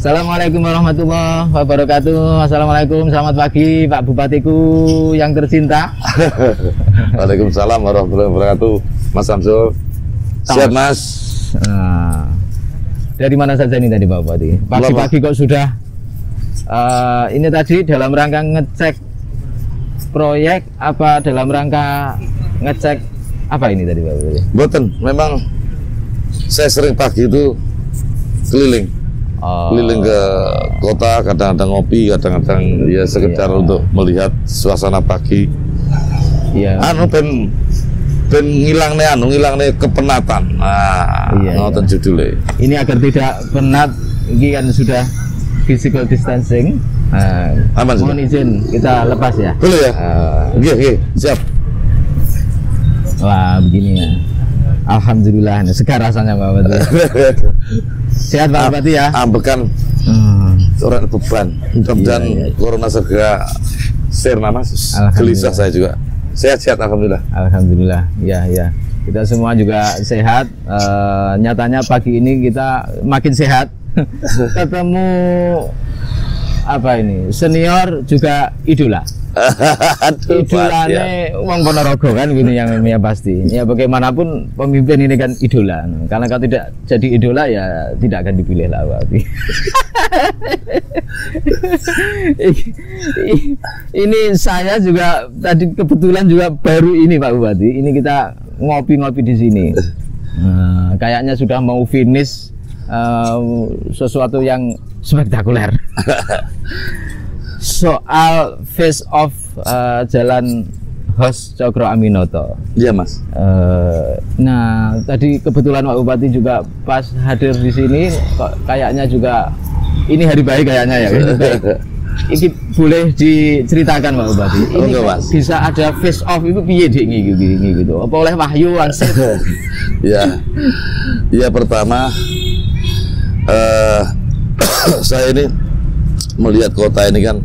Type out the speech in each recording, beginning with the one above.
Assalamualaikum warahmatullahi wabarakatuh. Assalamualaikum, selamat pagi Pak Bupatiku yang tercinta. Waalaikumsalam warahmatullahi wabarakatuh. Mas Samsul, siap Mas? Nah, dari mana saja ini tadi Pak Bupati? Pagi-pagi kok sudah ini tadi dalam rangka ngecek proyek apa dalam rangka ngecek apa ini tadi Pak Bupati? Boten, memang saya sering pagi itu keliling. Keliling ke kota, kadang-kadang ngopi, kadang-kadang ya sekedar untuk melihat suasana pagi. Iya. Ben ngilangne kepenatan. Nah, ngoten judulnya. Ini agar tidak penat, ini kan sudah physical distancing. Aman sudah. Mohon izin kita lepas ya. Boleh ya? Oke, siap. Wah, begini ya. Alhamdulillah, segar rasanya Pak Bupati. Sehat Pak Bupati ya? Ambekan orang beban. Mudah-mudahan corona segera sirna Mas. Gelisah saya juga. Sehat-sehat alhamdulillah. Alhamdulillah. Ya. Kita semua juga sehat. Nyatanya pagi ini kita makin sehat. Ketemu apa ini? Senior juga idola. Idolanya Wong Ponorogo kan gini yang pasti. Ya bagaimanapun pemimpin ini kan idola. Karena kalau tidak jadi idola ya tidak akan dipilih lah Pak. Ini saya juga tadi kebetulan juga baru ini Pak Bupati. Ini kita ngopi-ngopi di sini. Kayaknya sudah mau finish sesuatu yang spektakuler. Soal face off Jalan Hos Cokro Aminoto. Iya Mas. Nah tadi kebetulan Pak Bupati juga pas hadir di sini, kayaknya juga ini hari baik kayaknya ya. Ini boleh diceritakan Pak Bupati. Ini Mas. Bisa ada face off itu piye gitu. Apa oleh wahyu wangsit? Ya pertama saya ini melihat kota ini kan,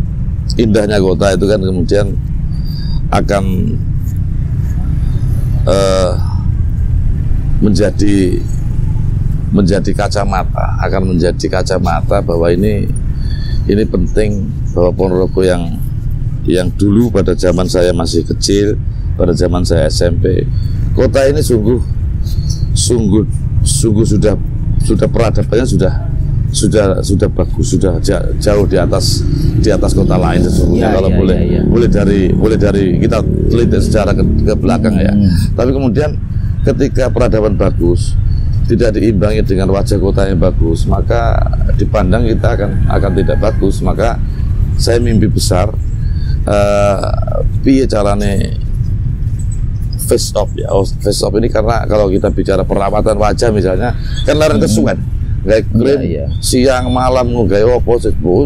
indahnya kota itu kan kemudian akan menjadi kacamata bahwa ini penting, bahwa Ponorogo yang dulu pada zaman saya masih kecil, pada zaman saya SMP, kota ini sungguh sudah peradabannya sudah bagus, sudah jauh di atas kota lain sesungguhnya. Kalau boleh dari kita teliti sejarah ke belakang ya. Tapi kemudian ketika peradaban bagus tidak diimbangi dengan wajah kota yang bagus, maka dipandang kita akan tidak bagus. Maka saya mimpi besar piye carane face off ya. Face off ini karena kalau kita bicara perawatan wajah misalnya kan laren kesuwen. Kayak krim, siang malam nggawe opo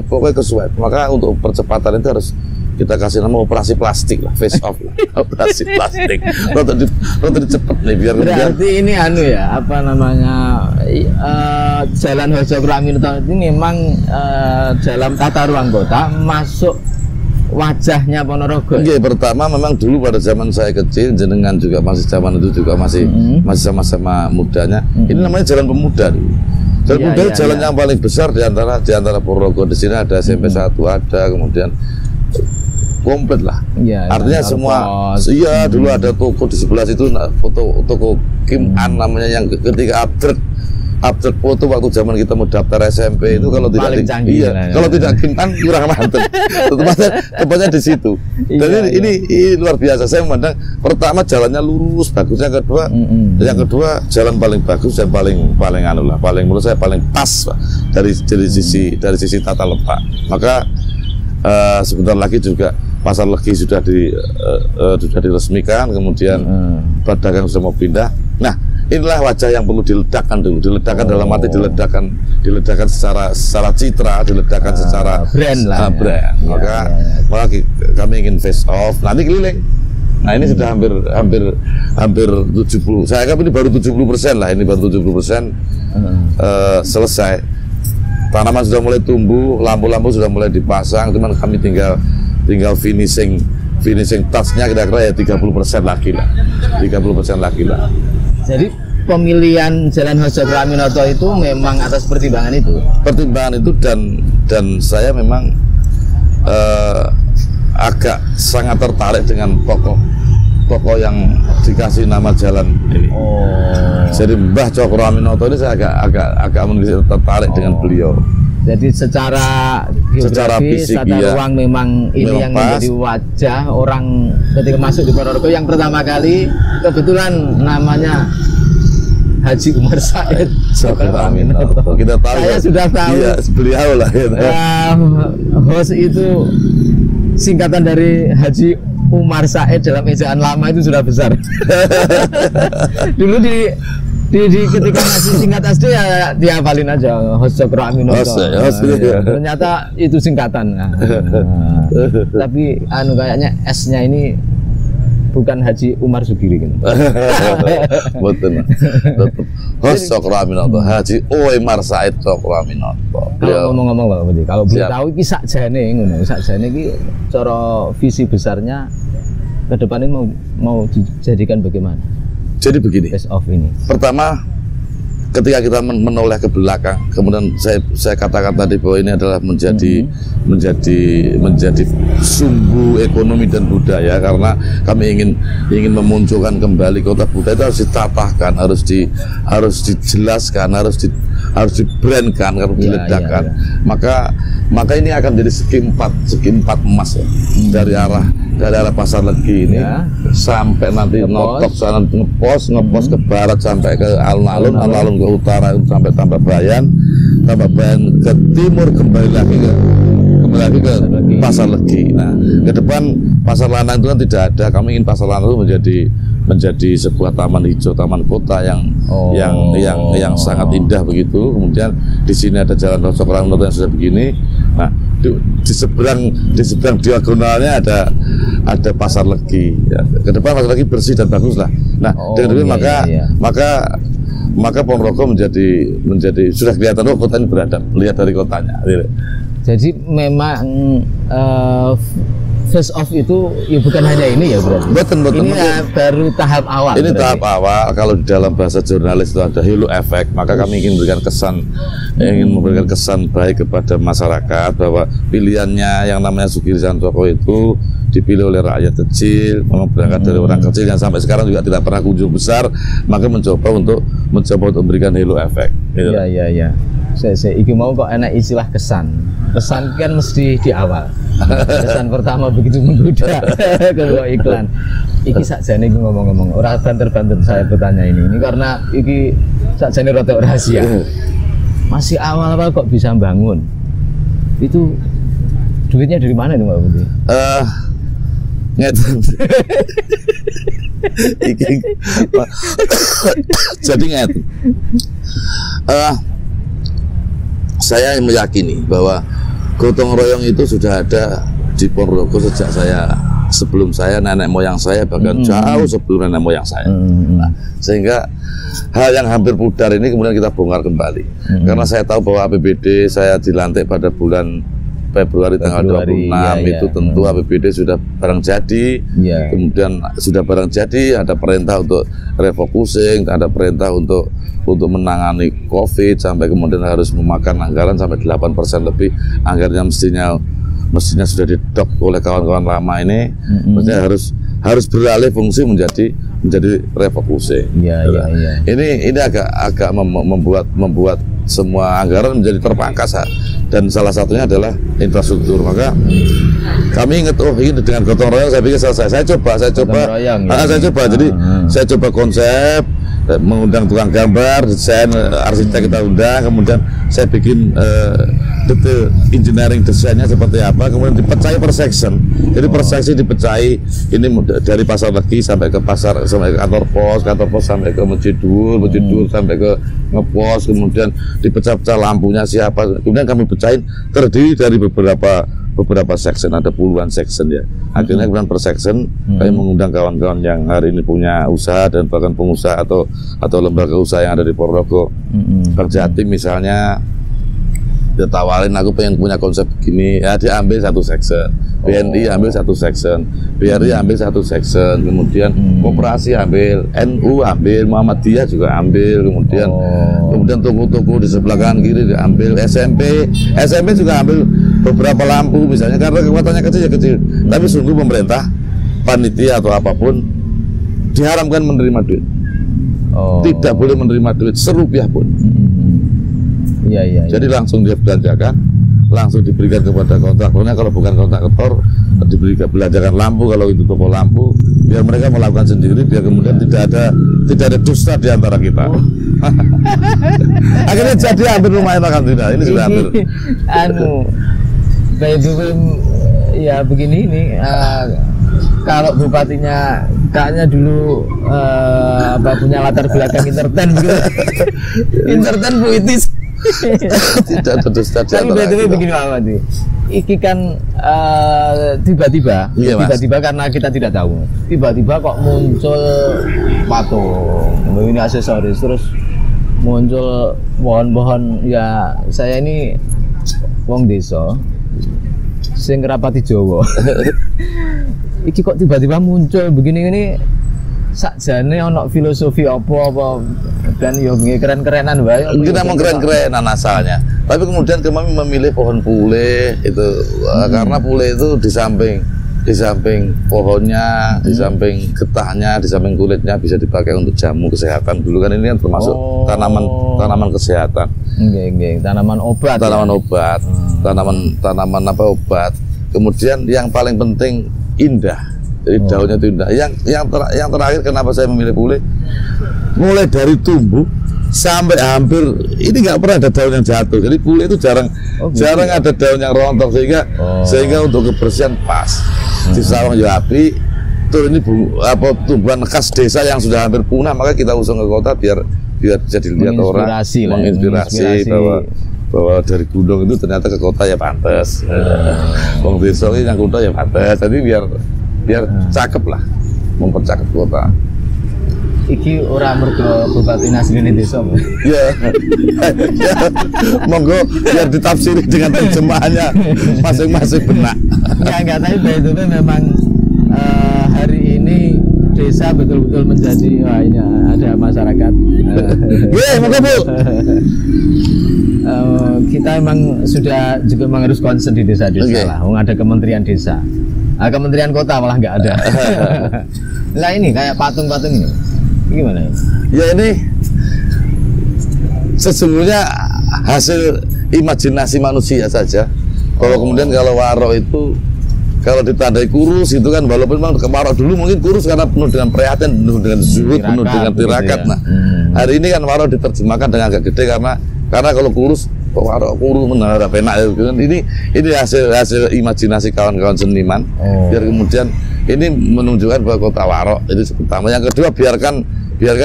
pokoknya kesuwen. Maka untuk percepatan itu harus kita kasih nama operasi plastik lah, face off lah. Operasi plastik. Rada cepet nih biar berarti ini apa namanya Jalan Hos Cokro Aminoto ini memang dalam tata ruang kota masuk wajahnya Ponorogo. Oke, pertama memang dulu pada zaman saya kecil, jenengan juga masih zaman itu juga masih sama-sama mudanya. Ini namanya Jalan Pemuda dulu. Jalan Pemuda jalan yang paling besar di antara Ponorogo. Di sini ada SMP 1 ada, kemudian komplit lah. Artinya semua dulu ada toko di sebelah situ, toko Kim An namanya, yang ketika update foto waktu zaman kita mau daftar SMP itu kalau tidak kalau tidak Kim An kurang mantep. Tepatnya di situ. Dan ini luar biasa. Saya memandang pertama jalannya lurus bagus, yang kedua jalan paling bagus dan paling menurut saya paling pas Pak, dari sisi tata letak. Maka sebentar lagi juga Pasar Legi sudah diresmikan, kemudian pedagang sudah mau pindah. Nah, inilah wajah yang perlu diledakkan dulu, dalam arti diledakkan secara citra, diledakkan secara brand lah. Maka kami ingin face off, nanti keliling. Nah ini sudah hampir 70. Saya anggap ini baru 70% lah, ini baru 70% selesai. Tanaman sudah mulai tumbuh, lampu-lampu sudah mulai dipasang, cuman kami tinggal finishing touch-nya kira-kira ya 30% lagi lah. 30% lagi lah. Jadi pemilihan Jalan Hojo Praminoto itu memang atas pertimbangan itu. Pertimbangan itu dan saya memang agak sangat tertarik dengan tokoh yang dikasih nama jalan ini. Jadi Mbah Cokro Aminoto ini saya agak tertarik dengan beliau. Jadi secara geografis, fisik, tata ruang memang ini memang yang pas. menjadi wajah orang ketika masuk di Ponorogo yang pertama kali kebetulan namanya Haji Umar Said Cokro Aminoto. Kita tahu. Saya sudah tahu. Iya, beliau lah. Gitu. Host itu singkatan dari Haji Umar Said dalam ejaan lama itu sudah besar. Dulu di ketika masih singkat SD ya dihafalin aja Host Cokro Aminoto. Ternyata itu singkatan. Tapi kayaknya S-nya ini bukan Haji Umar Sugiri gitu. Betul. Host Cokro Aminoto, Haji Umar Said Cokro Aminoto. Kalau ngomong-ngomong Pak Budi, kalau boleh tahu iki sakjane ngono, sakjane iki cara visi besarnya ke depan ini mau dijadikan bagaimana? Jadi begini. Face off ini. Pertama, ketika kita menoleh ke belakang, kemudian saya katakan tadi bahwa ini adalah menjadi sumbu ekonomi dan budaya, karena kami ingin memunculkan kembali kota budaya itu harus ditatahkan, harus dijelaskan, harus dibrandkan, harus diledakkan. Maka ini akan jadi segi empat emas ya. Dari arah Pasar Legi ini sampai nanti Notok sana ngepos ke barat sampai ke alun-alun ke utara sampai Tambak Bayan ke timur kembali lagi ke Pasar Legi. Nah, ke depan Pasar Lanang itu kan tidak ada. Kami ingin Pasar Lanang itu menjadi sebuah taman hijau, taman kota yang sangat indah begitu. Kemudian di sini ada Jalan Cokro Aminoto yang sudah begini. Nah, di seberang diagonalnya ada Pasar Legi. Ya, ke depan Pasar Legi bersih dan bagus lah. Nah, dengan itu maka Ponorogo menjadi sudah kelihatan kota ini beradab, lihat dari kotanya. Jadi memang face off itu ya bukan hanya ini ya berarti. Betul. Ini baru tahap awal. Ini tahap awal. Kalau di dalam bahasa jurnalis itu ada halo effect, maka kami ingin memberikan kesan baik kepada masyarakat bahwa pilihannya yang namanya Sugiri Sancoko itu dipilih oleh rakyat kecil, memang berangkat dari orang kecil yang sampai sekarang juga tidak pernah kunjung besar, maka mencoba untuk memberikan halo effect. Gitu. Iya. Saya iki mau kok enak istilah kesan. Kesan kan mesti di awal. Kesan pertama begitu menggoda kalau iklan. Iki sakjane iki ngomong-ngomong ora banter-banter saya bertanya ini karena iki sakjane rada rahasia. Masih awal-awal kok bisa bangun. Itu duitnya dari mana itu Mbak Budi? Jadi saya meyakini bahwa gotong royong itu sudah ada di Ponorogo sejak sebelum saya, nenek moyang saya, bahkan jauh sebelum nenek moyang saya. Nah, sehingga hal yang hampir pudar ini kemudian kita bongkar kembali. Karena saya tahu bahwa APBD saya dilantik pada bulan Februari tanggal 26 itu tentu APBD sudah barang jadi, kemudian sudah barang jadi ada perintah untuk refocusing, ada perintah untuk menangani COVID sampai kemudian harus memakan anggaran sampai 8% lebih anggarannya mestinya sudah didok oleh kawan-kawan lama ini, mestinya harus beralih fungsi menjadi refocusing. Ini agak membuat semua anggaran menjadi terpangkas dan salah satunya adalah infrastruktur. Maka kami ingat ini dengan gotong royong saya pikir selesai. Saya coba jadi saya coba konsep, mengundang tukang gambar, desain, arsitek kita undang, kemudian saya bikin detail engineering desainnya seperti apa, kemudian dipecahi per section. Jadi per section dipecahi ini dari Pasar Legi sampai ke kantor pos sampai ke Masjid Dur sampai ke ngepos, kemudian dipecah-pecah lampunya siapa, kemudian kami pecahin, terdiri dari beberapa section, ada puluhan section ya. Akhirnya kemudian per section kami mengundang kawan-kawan yang hari ini punya usaha dan bahkan pengusaha atau lembaga usaha yang ada di Ponorogo. Bang Jatim misalnya, dia tawarin aku pengen punya konsep begini, ya dia ambil satu section, BNI ambil satu section, BRI ambil satu section, kemudian Koperasi ambil, NU ambil, Muhammadiyah juga ambil, kemudian toko-toko di sebelah kanan kiri diambil, SMP juga ambil beberapa lampu misalnya, karena kekuatannya kecil ya kecil, tapi sungguh pemerintah, panitia atau apapun diharamkan menerima duit, tidak boleh menerima duit serupiah pun. Iya. Jadi langsung dia belanjakan, langsung diberikan kepada kontraktornya. Kalau bukan kontraktor, diberikan belanjakan lampu. Kalau itu toko lampu, biar mereka melakukan sendiri, biar kemudian tidak ada dusta di antara kita. Akhirnya jadi hampir lumayan alhamdulillah. Ini sudah hampir. By the way, ya begini ini. Kalau bupatinya kayaknya dulu punya latar belakang entertain gitu. Entertain puitis. Tidak ada dusta di antara kita. Tapi begini Pak Ahmadi, iki kan tiba-tiba karena kita tidak tahu, tiba-tiba kok muncul patung, ini aksesoris, terus muncul pohon-pohon. Ya saya ini wong desa sing ngrapati Jawa. Iki kok tiba-tiba muncul begini ini, sakjane ono filosofi apa dan yo keren-kerenan wae. Kita mau keren-kerenan asalnya. Tapi kemudian kami memilih pohon pule itu karena pule itu di samping pohonnya, di samping getahnya, di samping kulitnya bisa dipakai untuk jamu kesehatan. Dulu kan ini kan termasuk tanaman kesehatan. Nggih, tanaman obat. Tanaman obat. Kemudian yang paling penting indah. Jadi daunnya itu indah. Yang terakhir kenapa saya memilih pule? Mulai dari tumbuh sampai hampir ini nggak pernah ada daun yang jatuh. Jadi pule itu jarang ada daun yang rontok sehingga untuk kebersihan pas. Di sawang ya api. Tuh ini tumbuhan khas desa yang sudah hampir punah, maka kita usung ke kota biar bisa dilihat orang, menginspirasi bahwa dari gunung itu ternyata ke kota ya pantas. Wong desa ini yang kota ya pantas. Jadi biar cakep lah, mempercakep kota. Iki ora mergo bupati asline desa. Ya. Monggo biar ditafsiri dengan terjemahannya masing-masing benak. Enggak, tapi itu memang hari ini desa betul-betul menjadi ini ada masyarakat. Monggo Bu. Kita emang sudah juga harus concern di desa-desa lah. Ada Kementerian Desa. Kementerian Kota malah nggak ada. Nah ini kayak patung-patung ini. Gimana? Ya ini sesungguhnya hasil imajinasi manusia saja. Kalau kemudian kalau warok itu kalau ditandai kurus itu kan walaupun memang warok dulu mungkin kurus karena penuh dengan prihatin, penuh dengan zuhud, penuh dengan tirakat. Nah, hari ini kan warok diterjemahkan dengan agak gede karena kalau kurus warok kurus menara penak gitu kan. Ini hasil imajinasi kawan-kawan seniman. Biar kemudian ini menunjukkan bahwa kota Warok itu pertama. Yang kedua biarkan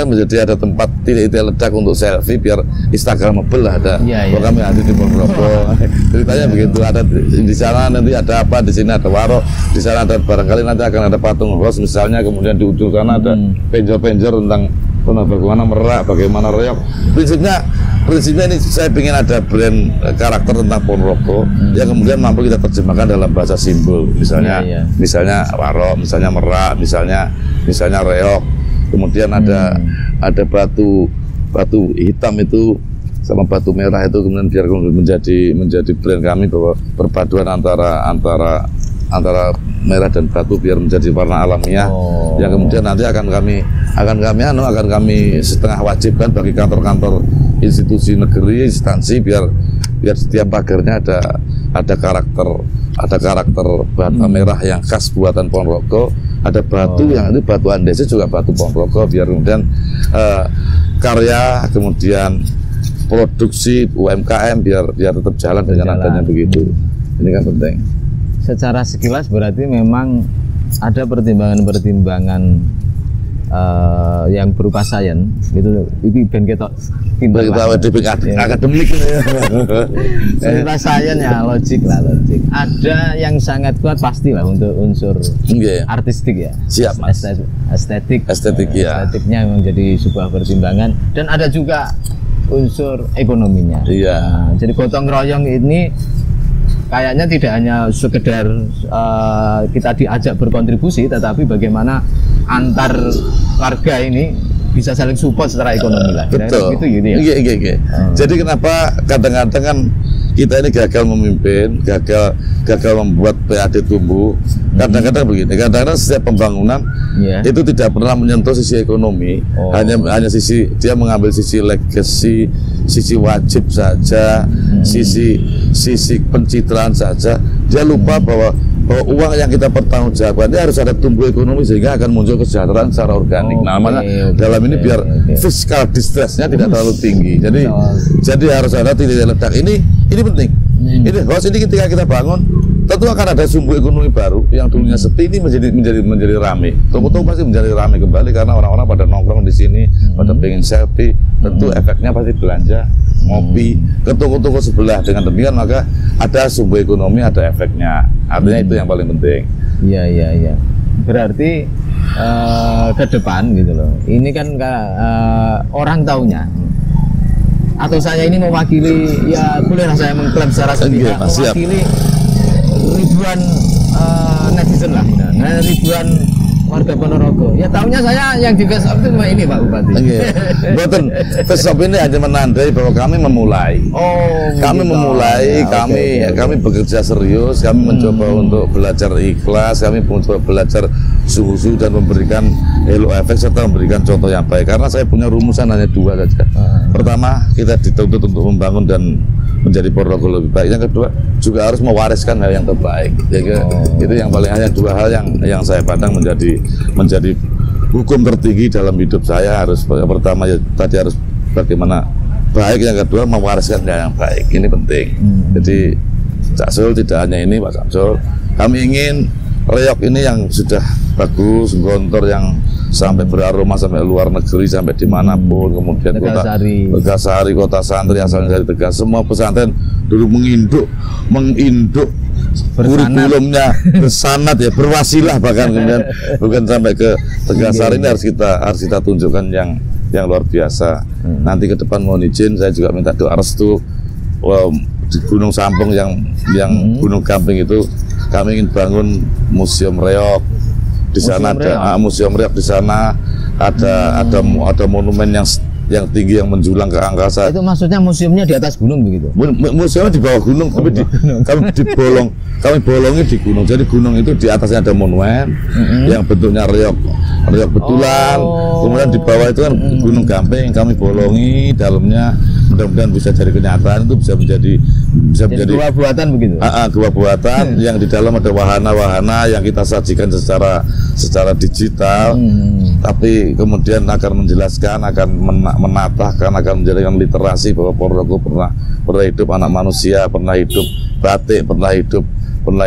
menjadi ada tempat titik-titik ledak untuk selfie biar instagramable lah ada. Kalau kami ada di Ponorogo ceritanya begitu, ada di sana nanti ada apa, di sini ada Warok, di sana ada barangkali nanti akan ada patung Ros misalnya, kemudian di ujung sana ada penjor-penjor tentang bagaimana merak, bagaimana reok. Prinsipnya ini saya ingin ada brand karakter tentang Ponorogo yang kemudian mampu kita terjemahkan dalam bahasa simbol, misalnya Warok, misalnya merak, misalnya reok. Kemudian ada batu hitam itu sama batu merah itu kemudian biar menjadi brand kami bahwa perpaduan antara merah dan batu biar menjadi warna alamiah yang kemudian nanti akan kami setengah wajibkan bagi kantor-kantor institusi negeri, instansi biar setiap pagarnya ada karakter bata merah yang khas buatan Ponorogo, ada batu yang itu batu andesit juga batu Ponorogo biar kemudian karya kemudian produksi UMKM biar tetap jalan dengan adanya begitu. Ini kan penting. Secara sekilas berarti memang ada pertimbangan-pertimbangan yang berupa sains gitu. Itu ben ketok pinter akademik. Berupa sains ya logik. Ada yang sangat kuat pastilah untuk unsur artistik ya. Siap Mas. Estetik ya. Estetiknya memang jadi sebuah pertimbangan dan ada juga unsur ekonominya. Iya. Nah, jadi gotong royong ini kayaknya tidak hanya sekedar kita diajak berkontribusi, tetapi bagaimana antar warga ini bisa saling support secara ekonomi lah. Betul. Gitu ya. Iya. Jadi kenapa kadang-kadang kan kita ini gagal memimpin, gagal membuat PAD tumbuh. Kadang-kadang begini, kadang-kadang setiap pembangunan itu tidak pernah menyentuh sisi ekonomi, hanya sisi dia mengambil sisi legacy, sisi wajib saja, sisi pencitraan saja. Dia lupa bahwa uang yang kita pertanggungjawabkan ini harus ada tumbuh ekonomi sehingga akan muncul kesejahteraan secara organik. Namanya dalam ini biar fiskal distressnya tidak terlalu tinggi. Jadi harus ada titik ledak. Ini penting. Ini host ini ketika kita bangun tentu akan ada sumbu ekonomi baru yang dulunya sepi ini menjadi ramai. Toko-toko pasti menjadi ramai kembali karena orang-orang pada nongkrong di sini, pada pengen selfie. Tentu efeknya pasti belanja, ngopi ke toko-toko sebelah. Dengan demikian maka ada sumbu ekonomi, ada efeknya. Artinya itu yang paling penting. Iya. Berarti ke depan gitu loh. Ini kan orang taunya. Atau saya ini mewakili, ya bolehlah saya mengklaim secara sepihak, mewakili ribuan netizen lah, ribuan warga Ponorogo. Ya tahunya saya yang di Facebook itu cuma ini Pak Bupati. Betul. Facebook ini hanya menandai bahwa kami memulai. Kami bekerja serius, kami mencoba untuk belajar ikhlas, kami mencoba belajar sungguh-sungguh dan memberikan hello efek serta memberikan contoh yang baik. Karena saya punya rumusan hanya dua saja. Pertama, kita dituntut untuk membangun dan menjadi Ponorogo lebih baik. Yang kedua, juga harus mewariskan hal yang terbaik. Itu yang paling, hanya dua hal yang saya pandang menjadi hukum tertinggi dalam hidup saya. Harus yang pertama ya tadi harus bagaimana baik, yang kedua mewariskan hal yang baik. Ini penting. Jadi Cak Sul tidak hanya ini Pak Samsul, kami ingin reok ini yang sudah bagus, gontor yang sampai beraroma sampai luar negeri, sampai dimanapun, kemudian Tegasari, kota santri asalnya dari Tegas, semua pesantren dulu menginduk kurikulumnya bersanad ya, berwasilah bahkan kemudian bukan sampai ke Tegasari. Ini harus kita tunjukkan yang luar biasa. Nanti ke depan mohon izin saya juga minta doa restu di Gunung Sampung yang Gunung Gamping itu kami ingin bangun museum reok. Di sana ada museum reok, di sana ada monumen yang tinggi yang menjulang ke angkasa. Itu maksudnya museumnya di atas gunung begitu? Museumnya di bawah gunung, tapi kami bolongi di gunung. Jadi gunung itu di atasnya ada monumen yang bentuknya reok betulan. Kemudian di bawah itu kan Gunung Gamping, kami bolongi dalamnya. Mudah-mudahan bisa jadi kenyataan, itu bisa menjadi gua buatan begitu. Gua buatan yang di dalam ada wahana-wahana yang kita sajikan secara digital. Tapi kemudian akan menjelaskan, akan menatahkan, akan menjadikan literasi bahwa Ponorogo pernah hidup anak manusia, pernah hidup batik, pernah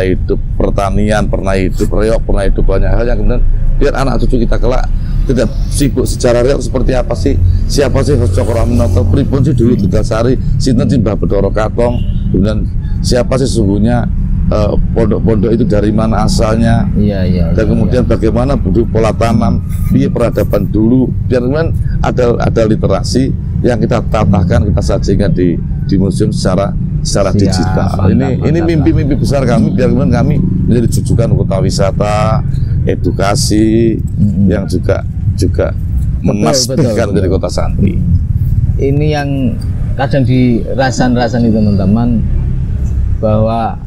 hidup pertanian, pernah hidup reok, pernah hidup banyak hal yang kemudian biar anak cucu kita kelak tidak sibuk secara reok seperti apa sih, siapa sih Cokro Aminoto, pripun sih dulu Tegasari, sinten sih Mbah Bathara Katong, kemudian siapa sih sesungguhnya pondok-pondok itu dari mana asalnya, dan kemudian bagaimana bentuk pola tanam, peradaban dulu, biar kemudian ada literasi yang kita tatahkan, kita sajikan di museum secara digital. Ini mimpi-mimpi besar kami, biar kemudian kami menjadi rujukan kota wisata, edukasi yang juga menasbihkan dari kota santri. Ini yang kadang dirasan-rasan itu teman-teman, bahwa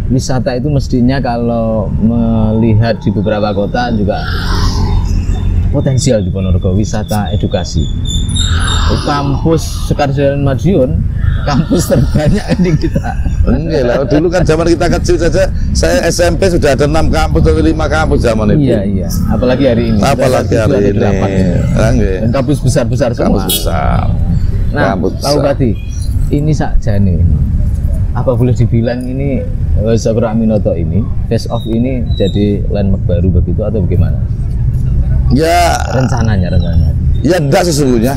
wisata itu mestinya kalau melihat di beberapa kota juga potensial di Ponorogo, wisata edukasi. Kampus Sekarjalan Madiun, kampus terbanyak di kita. Enggak lah, dulu kan zaman kita kecil saja, saya SMP sudah ada 6 kampus atau 5 kampus zaman itu. Iya. Apalagi hari ini. Dan kampus besar-besar semua. Kampus besar. Nah, tahu berarti ini sakjane. Apa boleh dibilang ini Cokro Aminoto ini, face off ini jadi landmark baru begitu atau bagaimana? Ya rencananya. Ya enggak sesungguhnya,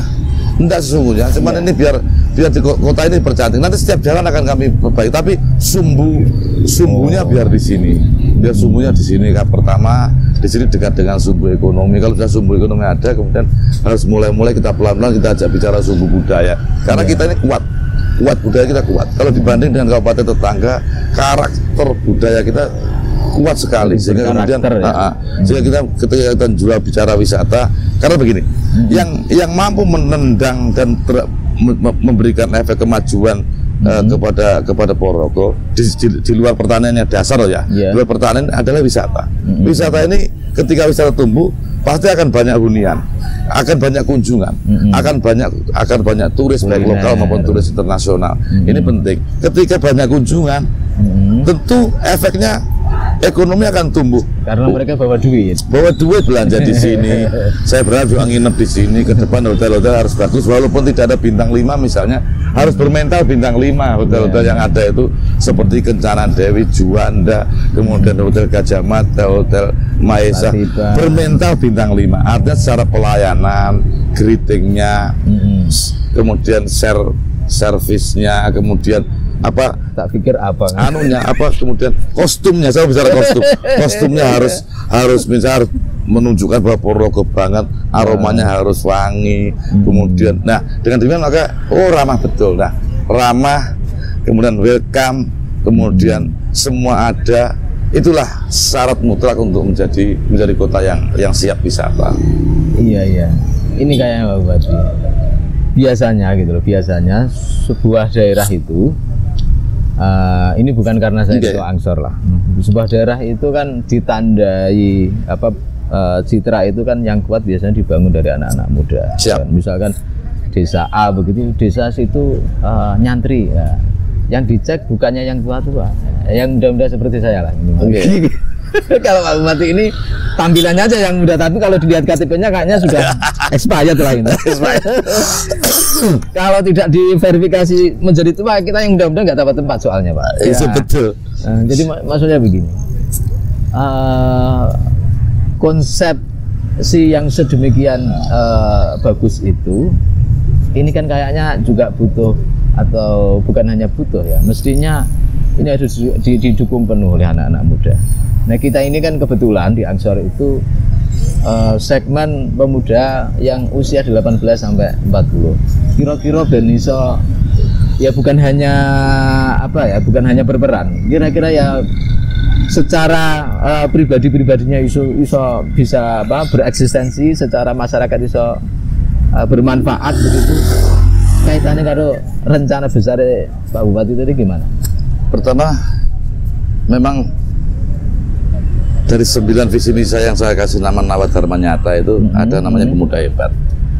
cuman ini biar di kota ini bercantik. Nanti setiap jalan akan kami perbaiki, tapi sumbunya biar di sini. Biar sumbunya di sini. Pertama di sini dekat dengan sumber ekonomi. Kalau sudah sumber ekonomi ada, kemudian harus mulai kita pelan-pelan kita ajak bicara sumber budaya. Karena kita ini kuat budaya kita kuat. Kalau dibanding dengan kabupaten tetangga, karakter budaya kita kuat sekali. Sehingga kemudian sehingga kita ketika kita jual bicara wisata, karena begini, yang mampu menendang dan memberikan efek kemajuan kepada Ponorogo di luar pertanian yang dasar ya. Di luar pertanian adalah wisata. Wisata ini ketika wisata tumbuh pasti akan banyak hunian, akan banyak kunjungan, akan banyak turis baik lokal maupun turis internasional. Ini penting. Ketika banyak kunjungan, tentu efeknya ekonomi akan tumbuh karena mereka bawa duit belanja di sini. Saya berharap juga nginep di sini, ke depan hotel-hotel harus bagus walaupun tidak ada bintang 5 misalnya, harus bermental bintang 5. Hotel-hotel yang ada itu seperti Kencana Dewi, Juanda, kemudian Hotel Gajah Mada, Hotel Maesa, bermental bintang 5. Artinya secara pelayanan, greetingnya, kemudian servisnya, kemudian tak pikir kemudian kostumnya, saya bicara kostumnya harus menunjukkan bahwa Ponorogo banget, aromanya harus wangi, kemudian dengan demikian maka ramah betul. Ramah, kemudian welcome, kemudian semua ada, itulah syarat mutlak untuk menjadi kota yang siap wisata. Iya ini kayak Pak Bupati, biasanya sebuah daerah itu ini bukan karena saya ketua Angsor lah. Sebuah daerah itu kan ditandai citra itu kan yang kuat biasanya dibangun dari anak-anak muda. Siap. Misalkan desa A begitu, desa situ nyantri ya. Yang dicek bukannya yang tua-tua, yang muda-muda seperti saya lah. Kalau Pak Bupati ini tampilannya aja yang muda, tapi kalau dilihat KTP-nya kayaknya sudah expired lah ini. Kalau tidak diverifikasi menjadi tua, kita yang muda-muda nggak dapat tempat soalnya Pak. Iya betul. Jadi maksudnya begini, konsepsi yang sedemikian bagus itu, ini kan kayaknya juga butuh, atau bukan hanya butuh ya, mestinya ini harus didukung penuh oleh anak-anak muda. Nah kita ini kan kebetulan di Angsor itu segmen pemuda yang usia 18 sampai 40. Kira-kira ben iso ya bukan hanya berperan. Kira-kira ya secara pribadinya iso bisa bereksistensi, secara masyarakat iso bermanfaat begitu. Kaitannya kalau rencana besar Pak Bupati itu gimana? Pertama, memang dari 9 visi misi yang saya kasih nama Nawadharma Nyata itu ada namanya pemuda hebat.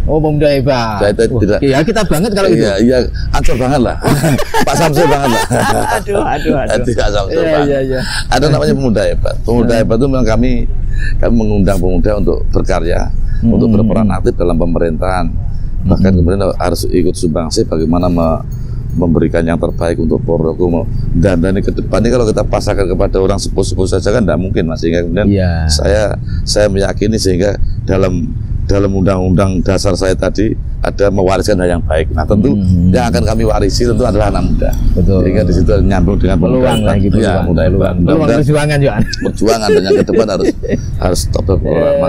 Oh, pemuda hebat. Tidak. Ya kita banget kalau itu. Iya, Ancur banget lah. Pak Samsul banget lah. Aduh. Tidak Samsul banget. Iya. Ada namanya pemuda hebat. Pemuda hebat itu memang kami mengundang pemuda untuk berkarya, untuk berperan aktif dalam pemerintahan. Bahkan kemudian harus ikut sumbangsi bagaimana memberikan yang terbaik untuk Ponorogo. Dan ini ke depan ini kalau kita pasangkan kepada orang sepuh-sepuh saja kan tidak mungkin Mas. Sehingga kemudian saya meyakini sehingga dalam undang-undang dasar saya tadi ada mewariskan hal yang baik. Nah tentu yang akan kami warisi tentu adalah anak muda. Betul. Sehingga di situ nyambung dengan peluang lah gitu. Ya, peluang perjuangan juga. Perjuangan dan yang ke depan harus top peluang.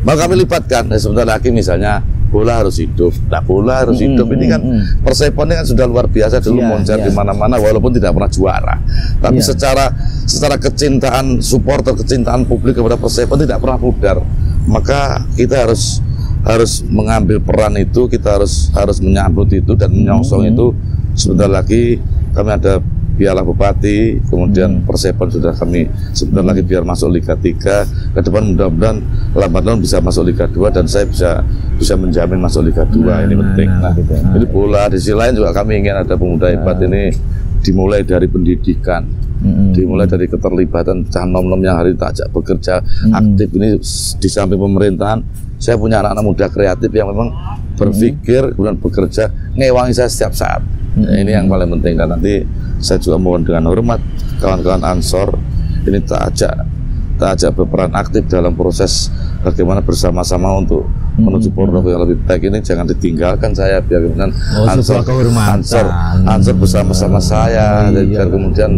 Maka kami libatkan sebentar lagi misalnya bola harus hidup. Nah, bola harus hidup ini kan Persepon ini kan sudah luar biasa dulu moncer di mana-mana walaupun tidak pernah juara. Tapi secara kecintaan supporter, kecintaan publik kepada Persepon tidak pernah pudar. Maka kita harus mengambil peran itu, kita harus menyambut itu dan menyongsong itu. Sebentar lagi kami ada Piala Bupati, kemudian Persepon sudah kami sebentar lagi biar masuk Liga 3. Ke depan mudah-mudahan lambat laun bisa masuk Liga 2 dan saya bisa menjamin masuk Liga 2. Ini penting. Jadi bola di sisi lain juga kami ingin ada pemuda hebat ini dimulai dari pendidikan, dimulai dari keterlibatan cah nom-nom yang hari ini tak ajak bekerja aktif ini di samping pemerintahan. Saya punya anak-anak muda kreatif yang memang berpikir kemudian bekerja ngewangi saya setiap saat. Ini yang paling penting dan nanti saya juga mohon dengan hormat kawan-kawan Ansor ini tak ajak berperan aktif dalam proses bagaimana bersama-sama untuk menuju Ponorogo yang lebih baik ini jangan ditinggalkan saya, biar kemudian Ansor bersama-sama saya, dan kemudian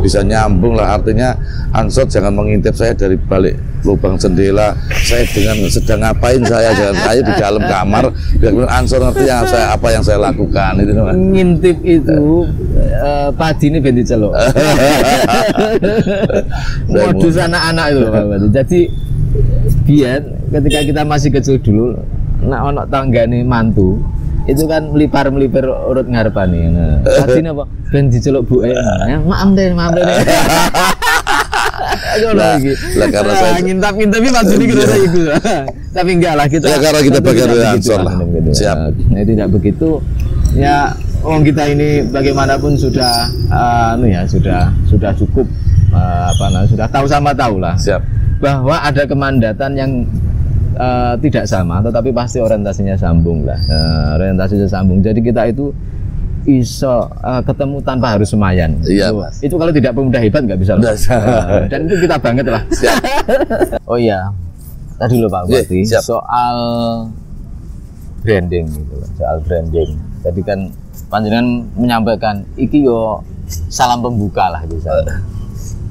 bisa nyambung lah. Artinya Ansor jangan mengintip saya dari balik lubang jendela, saya dengan sedang ngapain jangan saya di dalam kamar, biar kemudian Ansor ngerti apa yang saya lakukan itu. Ngintip itu padi ini ben diceluk. Modus anak-anak itu Pak Bupati. Jadi biar ketika kita masih kecil dulu, nak tanggane mantu itu kan melipar urut ngarepane. Nah, padi apa ben diceluk buke. Maaf deh. Lah karena saya ngintip maksudnya kita itu. Tapi enggak lah kita. Ya karena kita bagian dari Ansor lah. Siap. Nah, tidak begitu. Ya, kita ini bagaimanapun sudah sudah cukup sudah tahu sama tahu lah. Siap. Bahwa ada kemandatan yang tidak sama, tetapi pasti orientasinya sambung lah. Orientasinya sambung. Jadi kita itu iso ketemu tanpa harus semayan. Iya, itu kalau tidak pemuda hebat nggak bisa. Dan itu kita banget lah. Siap. Oh iya, tadi loh Pak Bupati, soal branding gitu, soal branding. Tadi kan panjenengan menyampaikan iki yo salam pembuka lah gitu.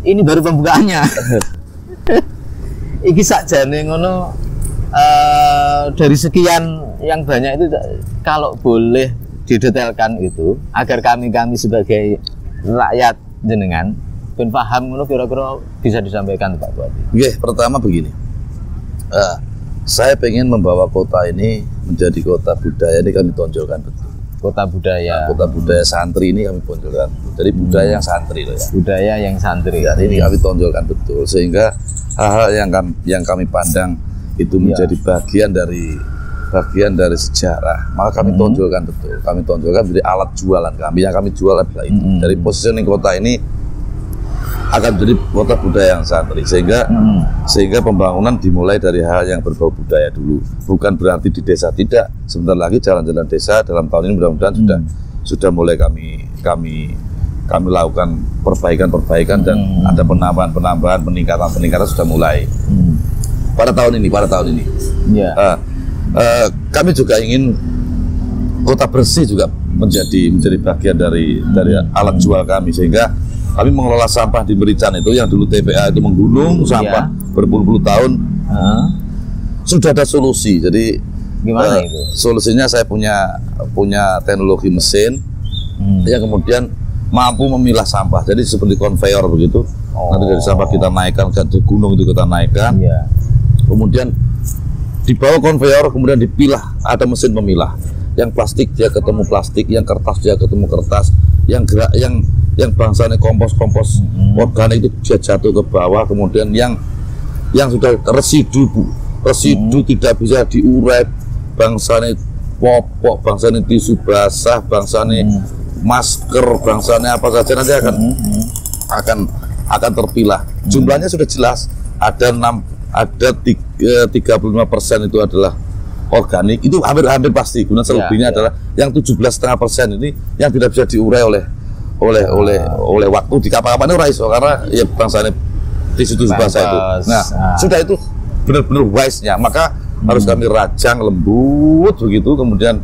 Ini baru pembukaannya. Iki sakjane ngono, dari sekian yang banyak itu kalau boleh didetailkan itu agar kami sebagai rakyat jenengan ben paham ngono, kira-kira bisa disampaikan Pak Bupati. Nggih, pertama begini. Saya pengen membawa kota ini menjadi kota budaya, ini kami tonjolkan betul. Kota budaya. Kota budaya santri ini kami tonjolkan. Jadi budaya yang santri loh ya. Budaya yang santri. Ya, ini kami tonjolkan betul sehingga hal-hal yang kami pandang itu menjadi bagian dari sejarah. Maka kami tonjolkan betul. Kami tonjolkan menjadi alat jualan kami. Yang kami jual adalah itu. Dari positioning kota ini akan menjadi kota budaya yang santri, sehingga pembangunan dimulai dari hal yang berbau budaya dulu. Bukan berarti di desa tidak. Sebentar lagi jalan-jalan desa dalam tahun ini mudah-mudahan sudah mulai kami lakukan perbaikan dan ada penambahan peningkatan sudah mulai pada tahun ini. Yeah. Kami juga ingin kota bersih juga menjadi bagian dari alat jual kami, sehingga kami mengelola sampah di Merican itu yang dulu TPA itu menggunung sampah berpuluh-puluh tahun. Sudah ada solusi. Jadi gimana itu? Solusinya saya punya teknologi mesin yang kemudian mampu memilah sampah. Jadi seperti konveyor begitu. Nanti dari sampah kita naikkan ke gunung itu kita naikkan. Kemudian di bawah konveyor kemudian dipilah, ada mesin pemilah. Yang plastik dia ketemu plastik, yang kertas dia ketemu kertas, yang bangsanya kompos organik itu dia jatuh ke bawah. Kemudian yang sudah residu tidak bisa diurai, bangsanya popok, bangsanya tisu basah, bangsanya masker, bangsanya apa saja nanti akan terpilah. Jumlahnya sudah jelas, ada 35% itu adalah organik, itu hampir pasti. Kemudian selebihnya adalah yang 17,5% ini yang tidak bisa diurai oleh waktu di kapal-kapal ini iso, karena ya bangsanya tisu basah itu. Nah, sudah itu benar-benar wise-nya, maka harus kami rajang lembut begitu, kemudian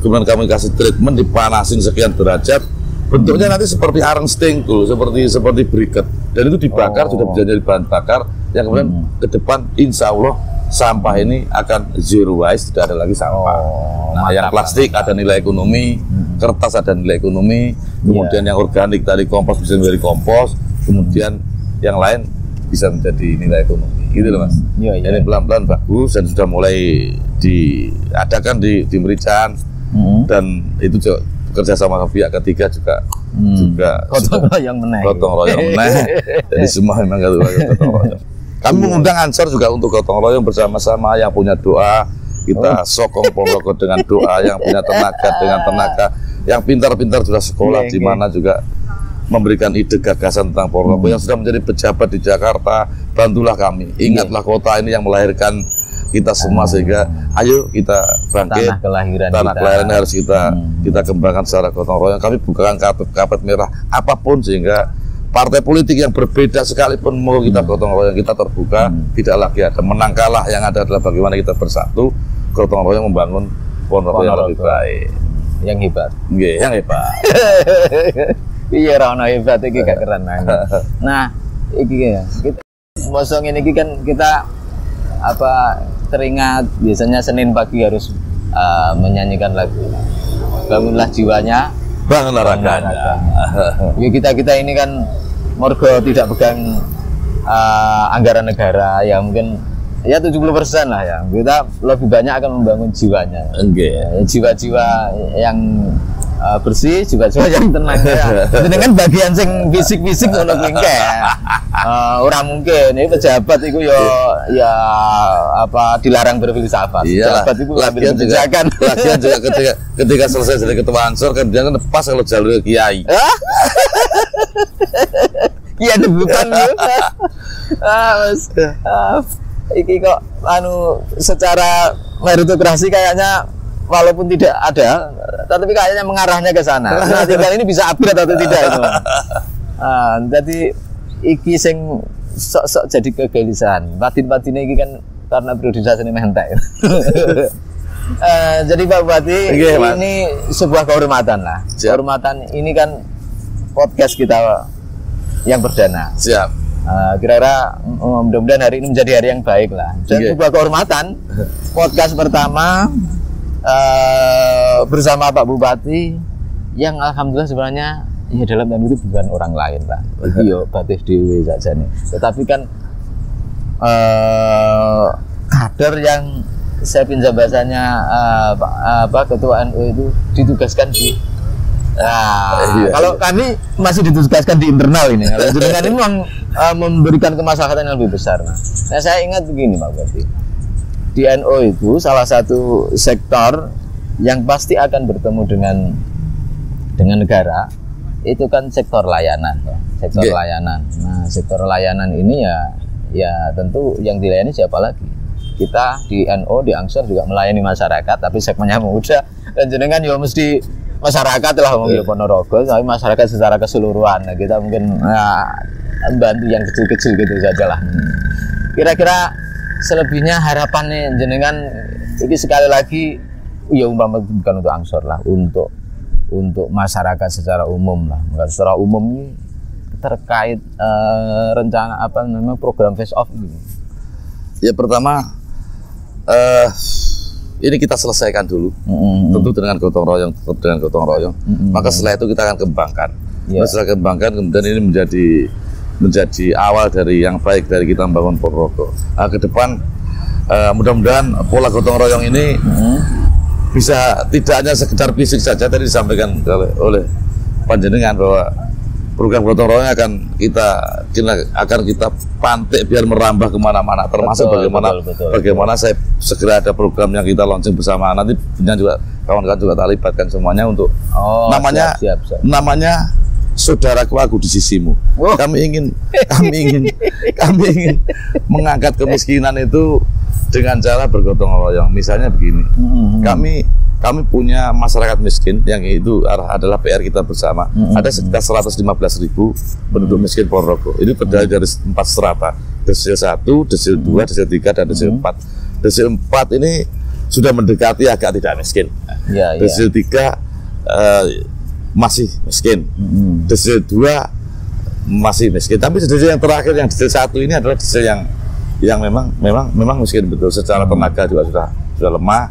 kami kasih treatment, dipanasin sekian derajat, bentuknya nanti seperti arang stengkul, seperti briket, dan itu dibakar, sudah bisa jadi bahan bakar yang kemudian ke depan insya Allah sampah ini akan zero waste, tidak ada lagi sampah. Nah, yang plastik ada nilai ekonomi, kertas ada nilai ekonomi, kemudian yang organik tadi kompos bisa menjadi kompos, kemudian yang lain bisa menjadi nilai ekonomi. Gitu loh Mas. Ini pelan-pelan bagus dan sudah mulai diadakan di Merican, dan itu juga bekerja sama pihak ketiga juga gotong royong meneh. Jadi semua memang gotong royong. Kami mengundang Ansor juga untuk gotong royong bersama-sama, yang punya doa kita sokong Ponorogo dengan doa, yang punya tenaga dengan tenaga, yang pintar-pintar sudah sekolah di mana juga memberikan ide gagasan tentang Ponorogo, yang sudah menjadi pejabat di Jakarta, bantulah kami. Ingatlah kota ini yang melahirkan kita semua, sehingga ayo kita bangkit. Tanah kelahiran harus kita kembangkan secara gotong royong. Kami bukan karpet merah apapun, sehingga partai politik yang berbeda sekalipun mau kita gotong royong, kita terbuka, tidak lagi ada menang kalah, yang ada adalah bagaimana kita bersatu gotong royong membangun Ponorogo yang lebih baik, yang hebat. Nggih, yang hebat. Iya, Rano hebat iki gak keren banget. Nah, iki ya, kita mosong ini kan kita teringat biasanya Senin pagi harus menyanyikan lagu Bangunlah Jiwanya, Bangunlah Raganya. Ya kita ini kan morgo tidak pegang anggaran negara ya, mungkin ya 70% lah ya. Kita lebih banyak akan membangun jiwanya. Jiwa-jiwa yang bersih, jiwa-jiwa yang tenang ya. Dengan bagian sing fisik-fisik ngono kuwi ora mungkin ini pejabat itu ya dilarang berfilsafat. Pejabat itu ambil kebijakan. Lagian juga ketika selesai jadi ketua Ansor kan dia kan pas kalau jalur kiai. Iya debutan juga. Mas. Iki kok secara meritokrasi kayaknya walaupun tidak ada, tapi kayaknya mengarahnya ke sana. Nah, tinggal ini bisa upgrade atau tidak itu. Jadi iki sing sok-sok jadi kegelisahan. Batin-batinnya iki kan karena priorisasi ini mentek. Jadi Pak Bupati, ini sebuah kehormatan lah. Siap. Kehormatan ini kan podcast kita yang perdana. Siap. Kira-kira mudah-mudahan hari ini menjadi hari yang baik lah. Dan sebuah kehormatan podcast pertama bersama Pak Bupati yang alhamdulillah sebenarnya ya dalam dan itu bukan orang lain lah. Yo batis dewe saja nih. Tetapi kan kader yang saya pinjam bahasanya Ketua NU itu ditugaskan di kalau kami masih ditugaskan di internal ini. Kalau jenengan ini memang memberikan kemaslahatan yang lebih besar. Nah, saya ingat begini Pak Bupati. Di NU itu salah satu sektor yang pasti akan bertemu dengan negara itu kan sektor layanan ya. Sektor layanan. Nah, sektor layanan ini ya tentu yang dilayani siapa lagi? Kita di NU di Ansor juga melayani masyarakat tapi segmennya muda dan jenengan ya mesti masyarakat lah ngomong Ponorogo, tapi masyarakat secara keseluruhan. Nah, kita mungkin membantu yang kecil-kecil gitu saja lah. Kira-kira selebihnya harapannya jenengan ini sekali lagi ya umpama bukan untuk Ansor lah, untuk masyarakat secara umum lah. Secara umum ini terkait rencana program face off ini. Ya pertama ini kita selesaikan dulu, tentu dengan gotong royong, maka setelah itu kita akan kembangkan. Setelah kembangkan, kemudian ini menjadi awal dari yang baik dari kita membangun Ponorogo. Ke depan mudah-mudahan pola gotong royong ini bisa tidak hanya sekedar fisik saja. Tadi disampaikan oleh panjenengan bahwa program gotong royong akan kita pantik biar merambah kemana-mana, termasuk bagaimana saya segera ada program yang kita launching bersama, nanti juga kawan-kawan juga terlibatkan semuanya untuk namanya saudaraku aku di sisimu. Kami ingin mengangkat kemiskinan itu dengan cara bergotong royong. Misalnya begini, kami punya masyarakat miskin yang itu adalah PR kita bersama. Ada sekitar 115.000 penduduk miskin Ponorogo. Ini terdiri dari 4 strata, desil 1, desil 2, desil 3, dan desil 4. Desil 4 ini sudah mendekati agak tidak miskin. Desil 3 masih miskin. Desil 2 masih miskin. Tapi desil yang terakhir, yang desil 1 ini adalah desil yang memang miskin betul. Secara tenaga juga sudah lemah,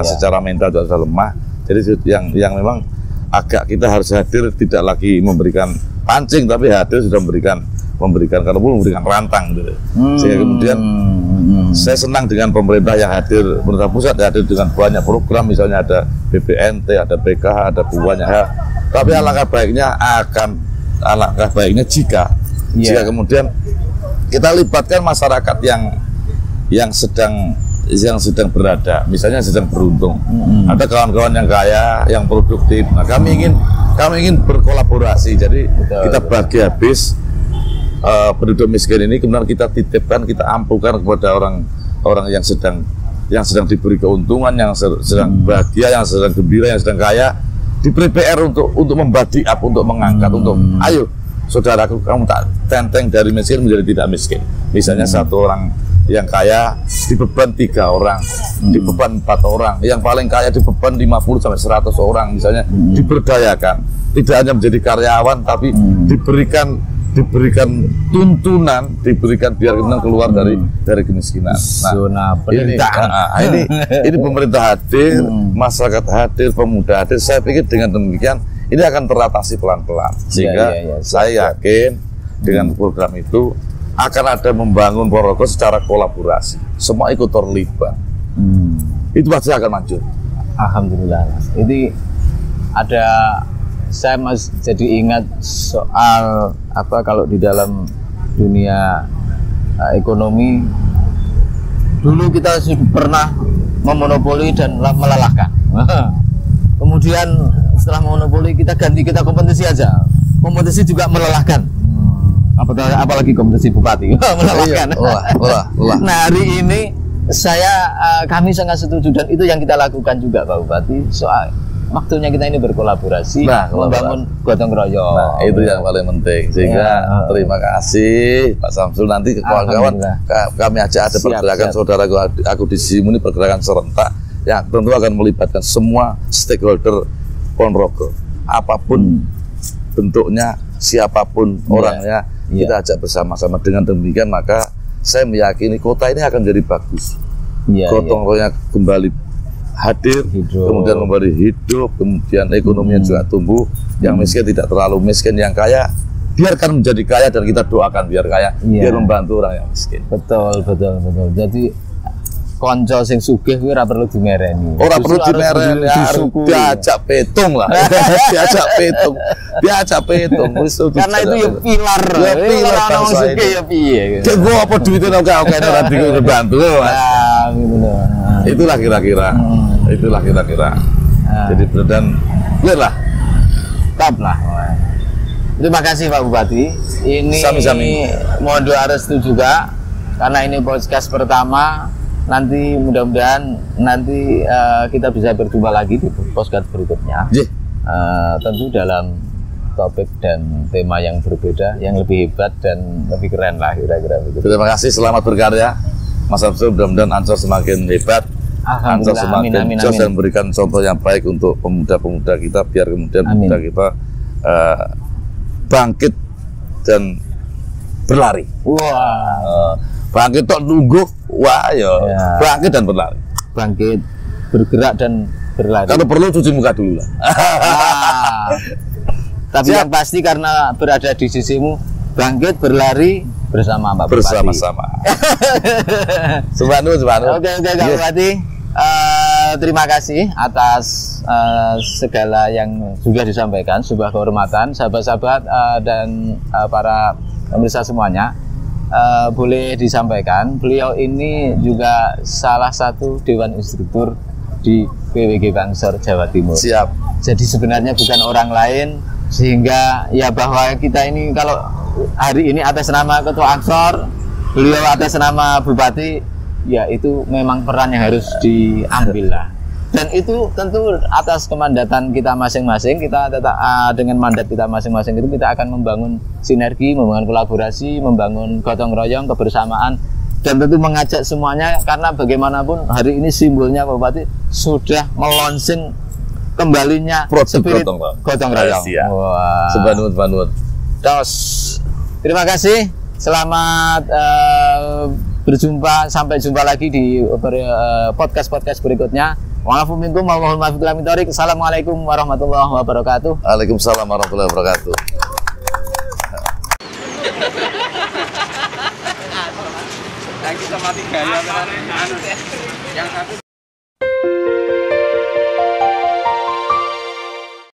secara mental juga sudah lemah. Jadi yang memang agak kita harus hadir, tidak lagi memberikan pancing, tapi hadir sudah memberikan kalau perlu memberikan rantang gitu. Sehingga kemudian saya senang dengan pemerintah yang hadir, pemerintah pusat yang hadir dengan banyak program, misalnya ada BPNT, ada PKH, ada banyak hal. Tapi alangkah baiknya jika kemudian kita libatkan masyarakat yang sedang berada, misalnya sedang beruntung. Ada kawan-kawan yang kaya, yang produktif. Nah, kami ingin berkolaborasi. Jadi kita bagi habis penduduk miskin ini, kemudian kita titipkan, kita ampuhkan kepada orang yang sedang diberi keuntungan, yang sedang bahagia, yang sedang gembira, yang sedang kaya, diberi PR untuk membagi up, untuk mengangkat, untuk ayo saudaraku kamu tak tenteng dari miskin menjadi tidak miskin. Misalnya satu orang yang kaya dibeban 3 orang, dibeban 4 orang, yang paling kaya dibeban 50 sampai 100 orang misalnya, diberdayakan. Tidak hanya menjadi karyawan tapi diberikan tuntunan, diberikan biar kemudian keluar dari kemiskinan. Zona pendidikan. Ini pemerintah hadir, masyarakat hadir, pemuda hadir. Saya pikir dengan demikian ini akan teratasi pelan-pelan. Sehingga saya yakin dengan program itu akan ada membangun Ponorogo secara kolaborasi. Semua ikut terlibat. Itu pasti akan maju. Alhamdulillah. Ini ada, saya masih jadi ingat soal apa, kalau di dalam dunia ekonomi dulu kita pernah memonopoli dan melelahkan. Kemudian setelah monopoli kita ganti, kita kompetisi aja. Kompetisi juga melelahkan. Apalagi kompetisi bupati melelahkan. Nah, hari ini kami sangat setuju dan itu yang kita lakukan juga Pak Bupati, soal waktunya kita ini berkolaborasi, membangun gotong royong. Nah, itu yang paling penting. Sehingga terima kasih Pak Samsul. Nanti kawan-kawan kami ajak ada pergerakan saudara aku di sini, pergerakan serentak yang tentu akan melibatkan semua stakeholder Ponorogo, apapun bentuknya, siapapun orangnya, kita ajak bersama-sama. Dengan demikian maka saya meyakini kota ini akan jadi bagus. Gotong royong kembali hadir, kemudian kembali hidup, kemudian ekonominya juga tumbuh. Yang miskin tidak terlalu miskin, yang kaya biarkan menjadi kaya dan kita doakan biar kaya, biar membantu orang yang miskin. Betul. Jadi konco sing sugih kuwi ora perlu dimereni. Ora perlu dimereni, diajak petung lah. diajak petung. Karena itu ya pilar. Pilar orang sugih ya piye. Cek gua apa duitnya oke ora dibantu, Mas. Gitu loh. Itulah kira-kira. Jadi dan clear lah. Top lah. Terima kasih Pak Bupati. Ini Sami-sami. Mohon doa restu juga karena ini podcast pertama. Nanti mudah-mudahan kita bisa berjumpa lagi di podcast berikutnya. Tentu dalam topik dan tema yang berbeda, yang lebih hebat dan lebih keren lah kira-kira begitu. Terima kasih, selamat berkarya Mas Samsul. Mudah-mudahan Ansor semakin hebat, Ansor semakin jos dan memberikan contoh yang baik untuk pemuda-pemuda kita, biar kemudian pemuda kita bangkit dan berlari. Bangkit tok nunggu, bangkit dan berlari. Bangkit, bergerak dan berlari. Kalau perlu cuci muka dulu lah. Tapi yang pasti karena berada di sisimu, bangkit berlari bersama Pak Bupati. Bersama-sama. Subhanu. Oke Pak Bupati. Terima kasih atas segala yang sudah disampaikan, sebuah kehormatan sahabat-sahabat dan para pemirsa semuanya. Boleh disampaikan, beliau ini juga salah satu Dewan Instruktur di PWG Bangsor Jawa Timur. Siap. Jadi sebenarnya bukan orang lain, sehingga ya bahwa kita ini kalau hari ini atas nama Ketua Ansor, beliau atas nama Bupati, ya itu memang peran yang harus diambil lah. Dan itu tentu atas kemandatan kita masing-masing, kita tetap dengan mandat kita masing-masing itu kita akan membangun sinergi, membangun kolaborasi, membangun gotong royong, kebersamaan, dan tentu mengajak semuanya karena bagaimanapun hari ini simbolnya Pak Bupati sudah melonsing kembalinya spirit gotong royong. Sebanut. Terima kasih, selamat berjumpa, sampai jumpa lagi di podcast berikutnya. Assalamualaikum warahmatullahi wabarakatuh. Waalaikumsalam warahmatullahi wabarakatuh. Kita mati gaya yang satu